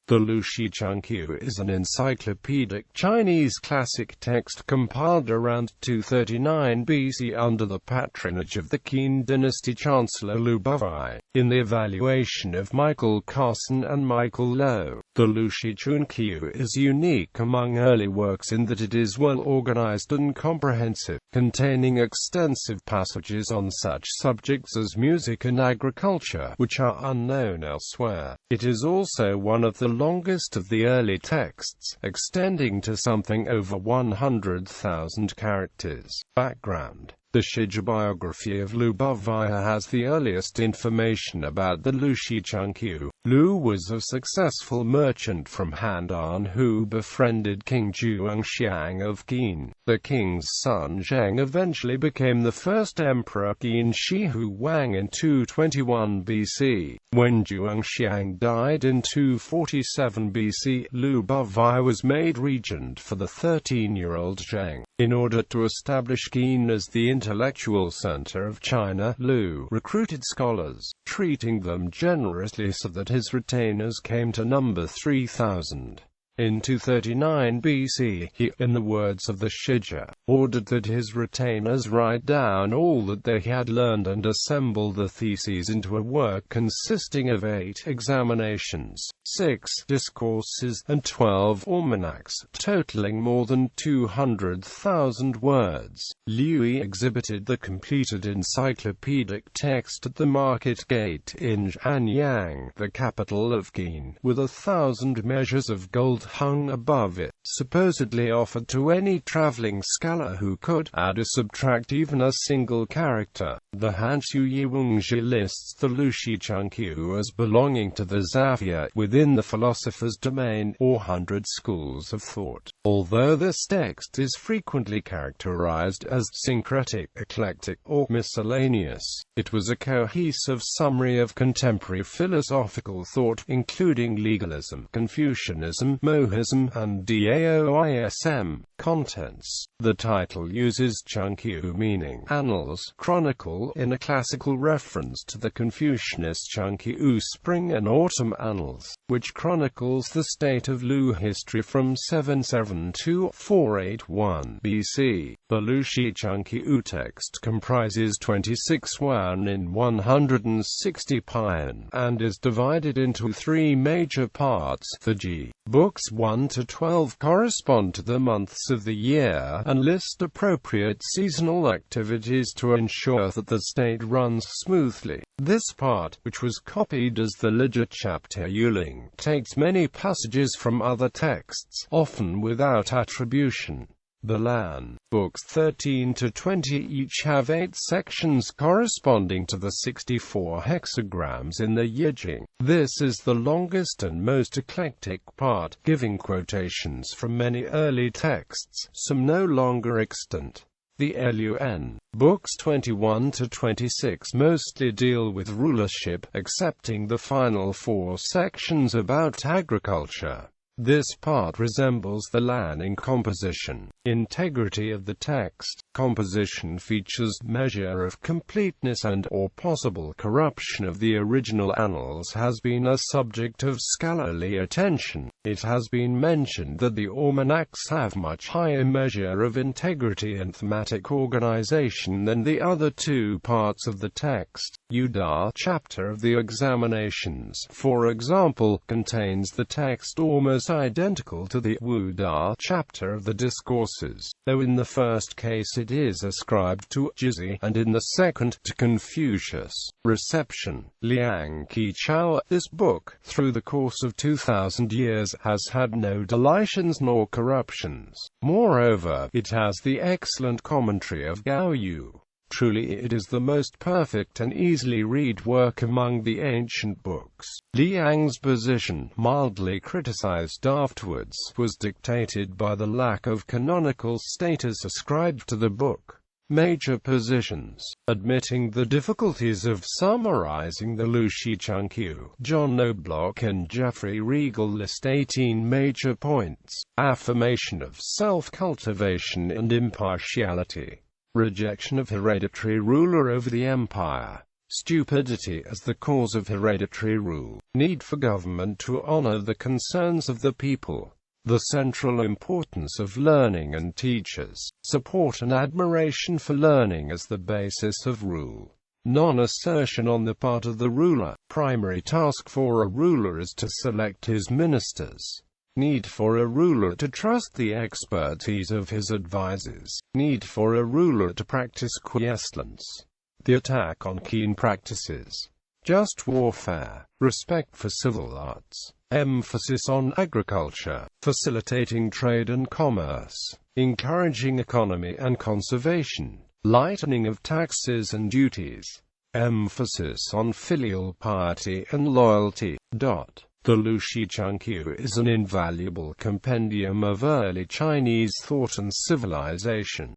The Lüshi Chunqiu is an encyclopedic Chinese classic text compiled around 239 BC under the patronage of the Qin Dynasty Chancellor Lü in the evaluation of Michael Carson and Michael Loewe. The Lüshi Chunqiu is unique among early works in that it is well organized and comprehensive, containing extensive passages on such subjects as music and agriculture, which are unknown elsewhere. It is also one of the longest of the early texts, extending to something over 100,000 characters. Background: the shih biography of Lü has the earliest information about the Lüshi Chunqiu. Lü was a successful merchant from Handan who befriended King Zhuangxiang of Qin. The king's son Zheng eventually became the first emperor Qin Shi Huang in 221 BC. When Zhuangxiang died in 247 BC, Lü was made regent for the 13-year-old Zheng. In order to establish Qin as the intellectual center of China, Lü recruited scholars, treating them generously so that his retainers came to number 3,000. In 239 BC, he, in the words of the shih, ordered that his retainers write down all that they had learned and assemble the theses into a work consisting of 8 examinations, 6 discourses, and 12 almanacs, totaling more than 200,000 words. Lü exhibited the completed encyclopedic text at the market gate in Anyang, the capital of Qin, with 1,000 measures of gold hung above it, supposedly offered to any traveling scholar who could add or subtract even a single character. The Hansu Yewangji lists the Lüshi Chunqiu as belonging to the Zafia, within the philosopher's domain, or 100 schools of thought. Although this text is frequently characterized as syncretic, eclectic, or miscellaneous, it was a cohesive summary of contemporary philosophical thought, including legalism, Confucianism, Mohism, and Daoism. Contents: the title uses Chunqiu meaning annals, chronicle, in a classical reference to the Confucianist Chunqiu Spring and Autumn Annals, which chronicles the state of Lü history from 772 to 481 BC. The Lüshi Chunqiu text comprises 26 wan in 160 pian, and is divided into 3 major parts. The G. Books 1 to 12 correspond to the months of the year, and list appropriate seasonal activities to ensure that the state runs smoothly. This part, which was copied as the Lüji chapter Yuling, takes many passages from other texts, often without attribution. The Lan books 13 to 20 each have 8 sections corresponding to the 64 hexagrams in the Yijing. This is the longest and most eclectic part, giving quotations from many early texts, some no longer extant. The Lun books 21 to 26 mostly deal with rulership, excepting the final 4 sections about agriculture. This part resembles the Lan in composition, integrity of the text, composition features, measure of completeness and or possible corruption of the original annals has been a subject of scholarly attention. It has been mentioned that the almanacs have much higher measure of integrity and thematic organization than the other 2 parts of the text. Yuda chapter of the examinations, for example, contains the text almost identical to the Wuda chapter of the discourses, though in the first case it is ascribed to Jizi, and in the second, to Confucius. Reception: Liang Qichao. This book, through the course of 2,000 years, has had no deletions nor corruptions. Moreover, it has the excellent commentary of Gao Yu. Truly it is the most perfect and easily read work among the ancient books. Liang's position, mildly criticized afterwards, was dictated by the lack of canonical status ascribed to the book. Major positions. Admitting the difficulties of summarizing the Lüshi Chunqiu, John Knobloch and Geoffrey Regal list 18 major points. Affirmation of self-cultivation and impartiality. Rejection of hereditary ruler over the empire. stupidity as the cause of hereditary rule, need for government to honor the concerns of the people, the central importance of learning and teachers, support and admiration for learning as the basis of rule, non-assertion on the part of the ruler, primary task for a ruler is to select his ministers, need for a ruler to trust the expertise of his advisers, need for a ruler to practice quiescence, the attack on Qin practices, just warfare, respect for civil arts, emphasis on agriculture, facilitating trade and commerce, encouraging economy and conservation, lightening of taxes and duties, emphasis on filial piety and loyalty. The Lüshi Chunqiu is an invaluable compendium of early Chinese thought and civilization.